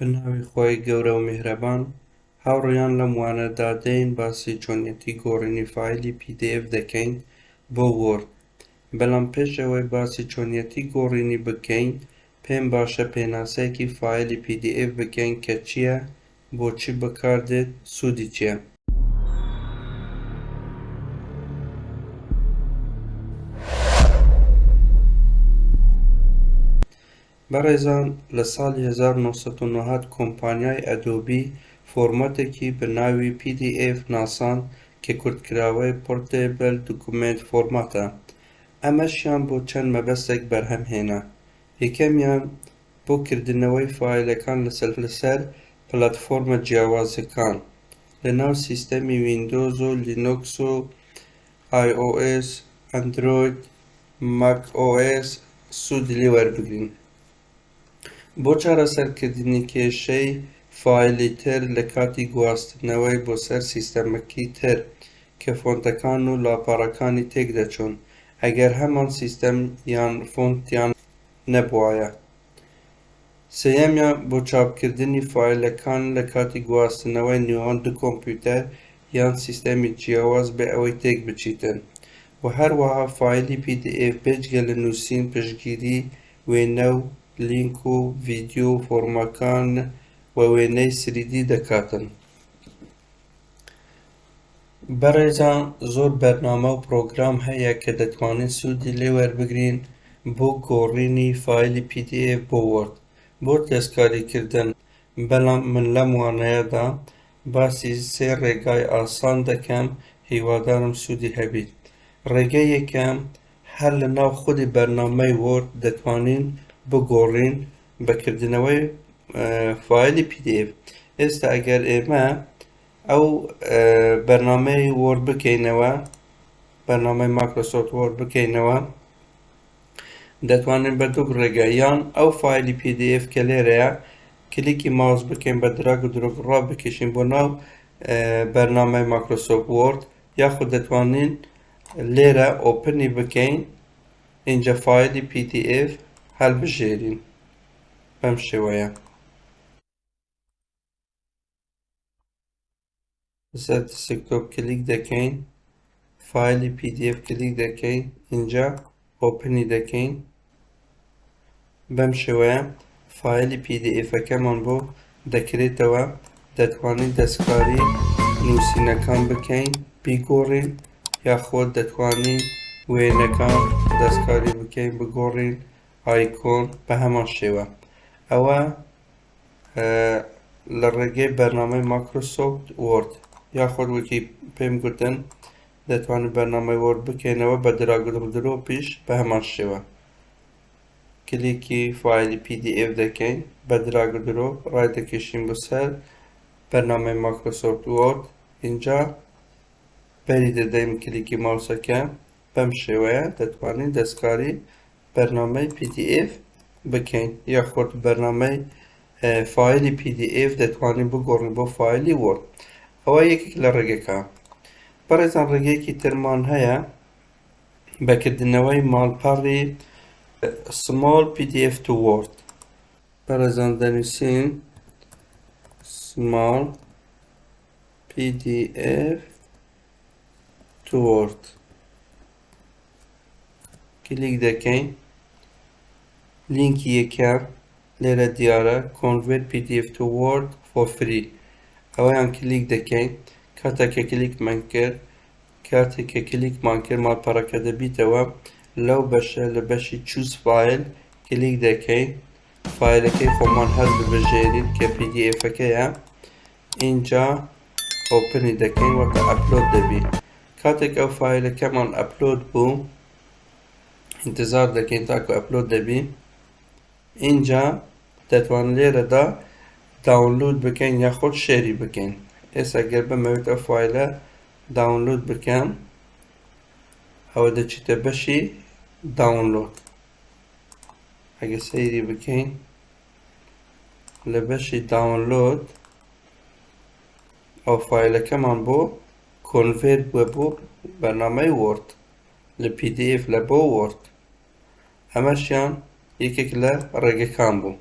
بناوی خۆی گەورە و میهرەبان، هاوڕێیان لەم وانەدا دەین باسی چۆنیەتی گۆڕینی فایلی PDF دەکەین بۆ وۆرد. بەڵام پێش ئەوەی باسی چۆنیەتی گۆڕینی بکەین، پێم باشە پێناسەیەکی فایلی PDF بکەین کە چییە، بۆچی بەکاردێت، سوودی چییە. بەڕێزان، لە ساڵی 1990 کۆمپانیای ئەدۆبی فۆرمەتێکی بەناوی PDF ناسان کە کورتکراوەی پۆرتێبل دوکومێنت فۆرمەتە. ئەمەشیان بۆ چەند مەبەستێک بەرهەمهێنا. یەکەمیان بۆ کردنەوەی فایلەکان لەسەر پلەتفۆرمە جیاوازەکان لەناو سیستەمی ویندۆز و لینوکس و iOS، ئەندرۆید، ماک OS سوودی لێ وەربگرین. بۆ چارەسەرکردنی کێشەی فایلی تر لە کاتی گواستنەوەی بۆ سەر سیستەمێکی تر کە فۆنتەکان و لاپەڕەکانی تێک دەچوون ئەگەر هەمان سیستەم یان فۆنتیان نەبوایە. سێیەمیان بۆ چاپکردنی فایلەکان لە کاتی گواستنەوەی نێوان دوو کۆمپیوتەر یان سیستەمی جیاواز بێ ئەوەی تێک بچیتن، و هەروەها فایلی PDF بێجگە لە نووسین، پشتگیری، وێنە و لینک و ڤیدیۆ و فۆرمەکان و وێنەی 3D دەکاتن. بەڕێزان، زۆر بەرنامە و پرۆگرام هەیە کە دەتوانین سوودی لێ وەربگرین بۆ گۆڕینی فایلی PDF بۆ وۆرد بۆ دەستکاریکردن، بەڵام من لەم وانەیەدا باسی سێ ڕێگای ئاسان دەکەم، هیوادارم سوودی هەبێت. ڕێگەی یەکەم، هەر لە ناو خودی بەرنامەی وۆرد دەتوانین بگۆڕین بەکردنەوەی فایلی PDF. ئێستا ئەگەر ئێمە ئەو بەرنامەی وۆرد بکەینەوە، بەرنامەی مایکرۆسۆفت وۆرد بکەینەوە، دەتوانین بە دوو ڕێگە، یان ئەو فایلی PDF کە لێرەیە کلیکی ماوس بکەین بە دراگ و درۆگ ڕابکێشین بۆ ناو بەرنامەی مایکرۆسۆفت وۆرد، یاخود دەتوانین لێرە ئۆپنی بکەین، اینجا فایلی PDF هەڵبژێرین بەم شێوەیە. لەسەر دسکتۆپ کلیک دەکەین، فایلی PDF کلیک دەکەین، اینجا ئۆپنی دەکەین. بەم شێوەیە فایلی PDFەکەمان بۆ دەکرێتەوە، دەتوانین دەستکاری نووسینەکان بکەین، بیگۆڕین، یاخۆت دەتوانین وێنەکان دەستکاری بکەین، بگۆڕین، ئایکۆن، بە هەمان شێوە. ئەوە لە ڕێگەی بەرنامەی مایکرۆسۆفت وۆرد، یاخۆت وەکی پێم گوتن دەتوانین بەرنامەی وۆرد بکەینەوە بە دراگ و درۆپیش بە هەمان شێوە. کلیکی فایلی PDF دەکەین، بە دراگ و درۆپ ڕایدەکێشین بەسەر بەرنامەی مایکرۆسۆفت وۆرد، اینجا بەری دەدەین کلیکی ماوسەکە. بەم شێوەیە دەتوانین دەستکاری بەرنامەی PDF بکەین، یاخۆت بەرنامەی فایلی PDF دەتوانین بگۆڕین بۆ فایلی وۆرد. ئەوە یەکێک لە ڕێگەکە. بەڕێزان، ڕێگەیەکی ترمان هەیە، بەکردنەوەی ماڵپەڕی small PDF to word. بەڕێزان، دەنووسین small PDF to word، کلیک دەکەین، لینکی یەکەم لێرە دیارە convert PDF to word for free، ئەوەیان کلیک دەکەین. کاتێککە کلیکمان کرد ماڵپەڕەکە دەبیتەوە لەو بەشە، لە بەشی choose file کلیک دەکەین، فایلەکەی خۆمان هەست ببژێرین کە PDFەکەیە، اینجا ئۆپنی دەکەین، وەکە ئەپلۆد دەبی. کاتێک ئەو فایلەکەمان ئەپلۆد بوو، ئینتزار دەکەین تاکو ئەپلۆد دەبی. اینجا دەتوان لێرەدا داونلود بکەین یاخۆت شێری بکەین. ئێستا گەر بمەوێت ئەو فایلە داونلود بکەم، ئەوە دەچیتە بەشی داونلود. ئەگە سەیری بکەین لە بەشی داونلود، ئەو فایلەکەمان بۆ کۆنڤێرت بووە بۆ بەرنامەی وۆرد لە PDF لە بۆ وۆرد. ئەمەشیان یەکێک لە ڕێگەکان بوو.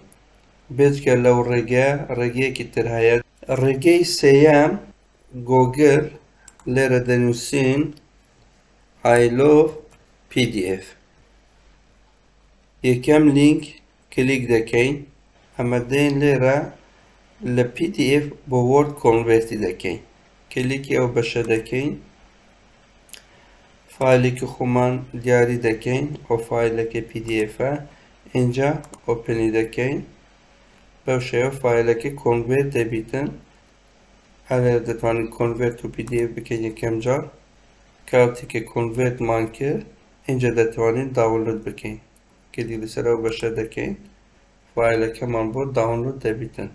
بێجگە لەو ڕێگە ڕێگەیەکی تر هەیە. ڕێگەی سێیەم گۆگل، لێرە دەنووسین I love PDF. یەکەم لینک کلیک دەکەین، ئەمە دێن لێرە لە PDF بۆ وۆرد کۆنڤێرتی دەکەین. کلیکی ئەو بەشە دەکەین، فایلێکی خۆمان دیاری دەکەین، ئەو فایلەکە PDFە، اینجا ئۆپنی دەکەین، بەو شێوە فایلەکە کۆنڤێرت دەبیتن. هەلێرە دەتوانین کۆنڤێرت و PDF بکەین یەکەم جار. کاتێککە کۆنڤێرتمان کرد اینجا دەتوانین داونلۆد بکەین. کلیک لەسەر ئەو بەشە دەکەین، فایلەکەمان بۆ داونلۆد دەبیتن.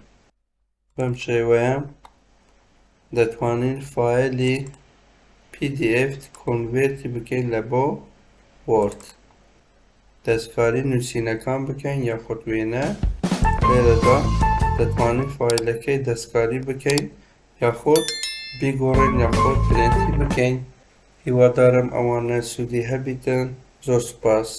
بەم شێوەیە دەتوانین فایلی PDF کۆنڤێرتی بکەین لە بۆ وۆرد. دەستکاری نووسینەکان بکەین یاخود وێنە. لێرەدا دەتوانین فایلەکەی دەستکاری بکەین یاخود بیگۆڕین یاخود پرینتی بکەین. هیوادارم ئەوانە سوودی هەبیتن. زۆر سوپاس.